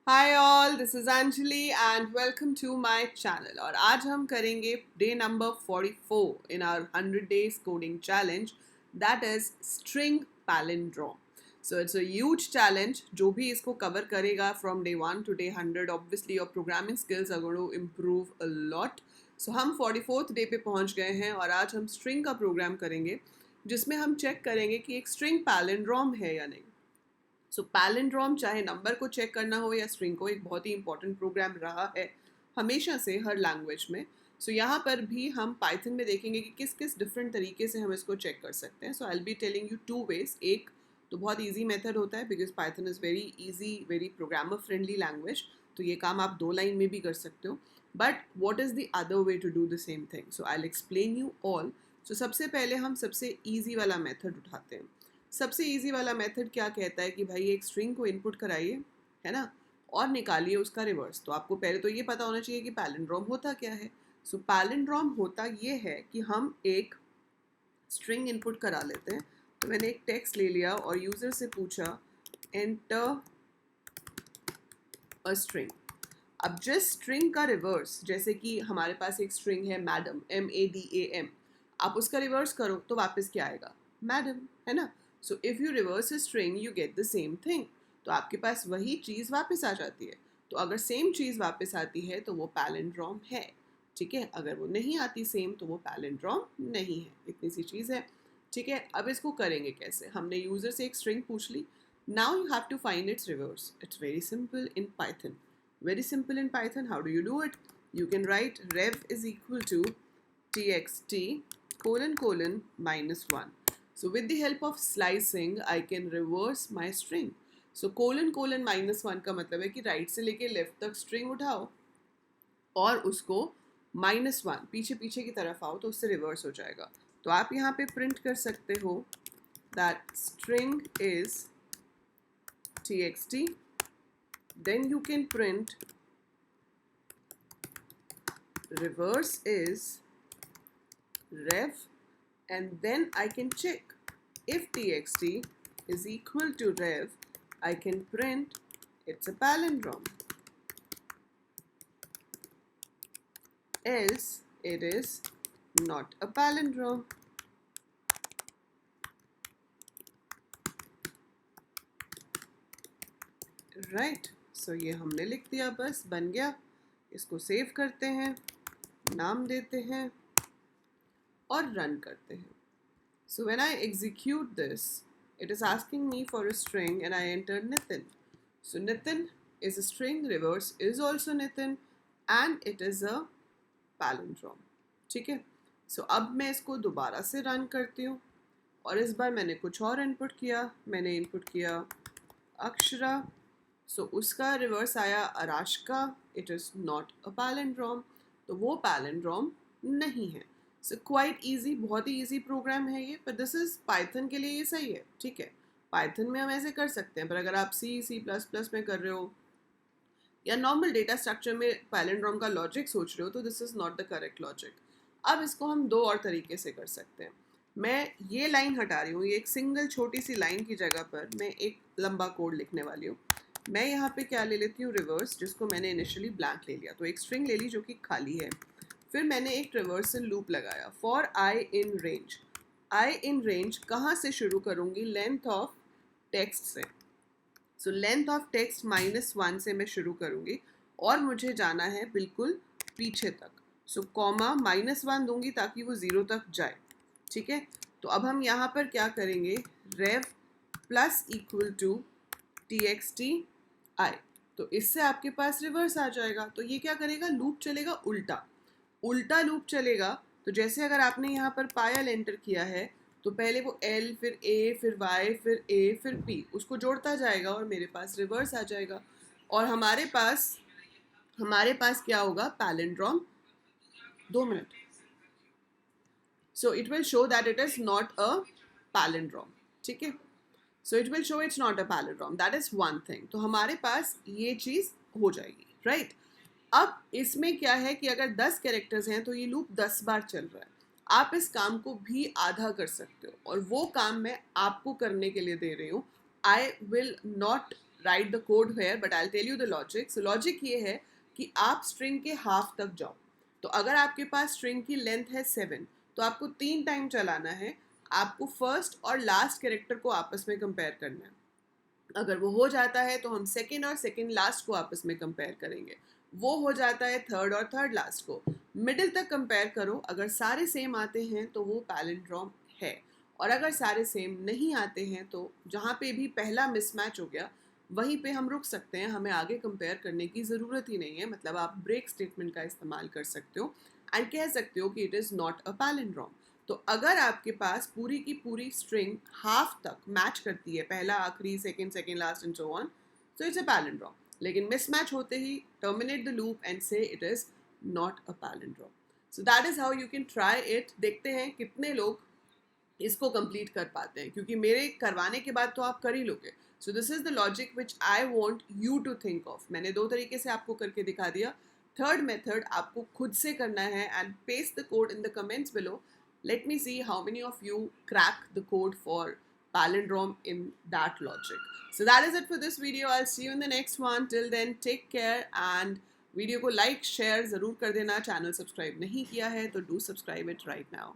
Hi all, this is Anjali and welcome to my channel. और आज हम करेंगे day number 44 in our 100 days coding challenge, that is string palindrome. So it's a huge challenge. जो भी इसको cover करेगा from day 1 to day 100, obviously your programming skills are going to improve a lot. So हम 44th day पे पहुंच गए हैं और आज हम स्ट्रिंग का प्रोग्राम करेंगे जिसमें हम चेक करेंगे कि एक स्ट्रिंग पैलिंड्रोम है या नहीं। सो पैलिंड्रोम, चाहे नंबर को चेक करना हो या स्ट्रिंग को, एक बहुत ही इंपॉर्टेंट प्रोग्राम रहा है हमेशा से हर लैंग्वेज में। सो यहाँ पर भी हम पाइथन में देखेंगे कि किस किस डिफरेंट तरीके से हम इसको चेक कर सकते हैं। So I will be telling you two ways. एक तो बहुत ईजी मेथड होता है because Python is very easy, very programmer friendly language, तो ये काम आप 2 लाइन में भी कर सकते हो। But what is the other way to do the same thing? So I will explain you all. So सबसे पहले हम सबसे ईजी वाला मेथड उठाते हैं। सबसे इजी वाला मेथड क्या कहता है कि भाई एक स्ट्रिंग को इनपुट कराइए, है ना, और निकालिए उसका रिवर्स। तो आपको पहले तो ये पता होना चाहिए कि पैलिंड्रोम होता क्या है। सो पैलिंड्रोम होता ये है कि हम एक स्ट्रिंग इनपुट करा लेते हैं। तो मैंने एक टेक्स्ट ले लिया और यूज़र से पूछा एंटर अ स्ट्रिंग। अब जिस स्ट्रिंग का रिवर्स, जैसे कि हमारे पास एक स्ट्रिंग है मैडम, MADAM, आप उसका रिवर्स करो तो वापस क्या आएगा? मैडम, है ना। So if you reverse a string you get the same thing. तो आपके पास वही चीज़ वापस आ जाती है। तो अगर सेम चीज़ वापस आती है तो वो पैलिंड्रोम है। ठीक है, अगर वो नहीं आती सेम तो वो पैलिंड्रोम नहीं है। इतनी सी चीज़ है। ठीक है, अब इसको करेंगे कैसे? हमने यूज़र से एक स्ट्रिंग पूछ ली। Now you have to find its reverse. It's very simple in Python. Very simple in Python. How do you do it? You can write rev is equal to txt colon colon minus 1. So with the help of slicing, I can reverse my string. So colon colon minus 1 का मतलब है कि right से लेके left तक string उठाओ और उसको -1 पीछे पीछे की तरफ आओ तो उससे रिवर्स हो जाएगा। तो आप यहाँ पे प्रिंट कर सकते हो that string is txt, then you can print reverse is rev, and then I can check if txt is equal to rev. I can print it's a palindrome, else it is not a palindrome. Right, so ये हमने लिख दिया, बस बन गया। इसको save करते हैं, नाम देते हैं और रन करते हैं। So when I execute this, it is asking me for a string and I enter Nitin. So Nitin is a string, reverse is also Nitin, and it is a palindrome. ठीक है, सो अब मैं इसको दोबारा से run करती हूँ और इस बार मैंने कुछ और इनपुट किया। मैंने इनपुट किया अक्षरा, सो उसका रिवर्स आया अराशका। It is not a palindrome, तो वो पैलिंड्रोम नहीं है। सो क्वाइट ईजी, बहुत ही ईजी प्रोग्राम है ये, पर दिस इज़ पाइथन के लिए ये सही है। ठीक है, पाइथन में हम ऐसे कर सकते हैं, पर अगर आप C++ में कर रहे हो या नॉर्मल डेटा स्ट्रक्चर में पैलिंड्रोम का लॉजिक सोच रहे हो तो this is not the correct logic. अब इसको हम दो और तरीके से कर सकते हैं। मैं ये लाइन हटा रही हूँ, ये एक सिंगल छोटी सी लाइन की जगह पर मैं एक लंबा कोड लिखने वाली हूँ। मैं यहाँ पे क्या ले लेती हूँ, रिवर्स, जिसको मैंने इनिशियली ब्लैंक ले लिया। तो एक स्ट्रिंग ले ली जो कि खाली है। फिर मैंने एक रिवर्सल लूप लगाया for I in range. I in range कहाँ से शुरू करूँगी? लेंथ ऑफ टेक्स्ट से। सो लेंथ ऑफ टेक्स्ट -1 से मैं शुरू करूँगी और मुझे जाना है बिल्कुल पीछे तक। सो कॉमा -1 दूंगी ताकि वो 0 तक जाए। ठीक है, तो अब हम यहाँ पर क्या करेंगे, rev plus equal to txt i। तो इससे आपके पास रिवर्स आ जाएगा। तो ये क्या करेगा, लूप चलेगा उल्टा, उल्टा लूप चलेगा। तो जैसे अगर आपने यहाँ पर पायल एंटर किया है तो पहले वो L फिर A फिर Y फिर A फिर P उसको जोड़ता जाएगा और मेरे पास रिवर्स आ जाएगा। और हमारे पास क्या होगा, palindrome. 2 minute. So it will show that it is not a palindrome. ठीक है, so it will show it's not a palindrome, that is one thing. तो हमारे पास ये चीज़ हो जाएगी, राइट। अब इसमें क्या है कि अगर 10 कैरेक्टर्स हैं तो ये लूप 10 बार चल रहा है। आप इस काम को भी आधा कर सकते हो और वो काम मैं आपको करने के लिए दे रही हूँ। I will not write the code here, but I'll tell you the logic. So logic ये है कि आप string के half तक जाओ. तो अगर आपके पास string की length है 7, तो आपको 3 टाइम चलाना है. आपको फर्स्ट और लास्ट कैरेक्टर को आपस में कंपेयर करना है. अगर वो हो जाता है तो हम सेकेंड और सेकेंड लास्ट को आपस में कंपेयर करेंगे. वो हो जाता है थर्ड और थर्ड लास्ट को. मिडिल तक कंपेयर करो. अगर सारे सेम आते हैं तो वो पैलिंड्रोम है, और अगर सारे सेम नहीं आते हैं तो जहाँ पे भी पहला मिसमैच हो गया वहीं पे हम रुक सकते हैं. हमें आगे कंपेयर करने की ज़रूरत ही नहीं है. मतलब आप ब्रेक स्टेटमेंट का इस्तेमाल कर सकते हो एंड कह सकते हो कि it is not a palindrome. तो अगर आपके पास पूरी की पूरी स्ट्रिंग हाफ तक मैच करती है, पहला आखिरी second second last and so on, so it's a palindrome. लेकिन मिसमैच होते ही टर्मिनेट द लूप एंड से it is not a palindrome. So that is how you can try it. देखते हैं कितने लोग इसको कंप्लीट कर पाते हैं, क्योंकि मेरे करवाने के बाद तो आप कर ही लोगे. So this is the logic which I want you to think of. मैंने 2 तरीके से आपको करके दिखा दिया. थर्ड मेथड आपको खुद से करना है and paste the code in the comments below. Let me see how many of you crack the code for palindrome in that logic. So that is it for this video. I'll see you in the next one. Till then, take care and video को like share ज़रूर कर देना. Channel subscribe नहीं किया है तो do subscribe it right now.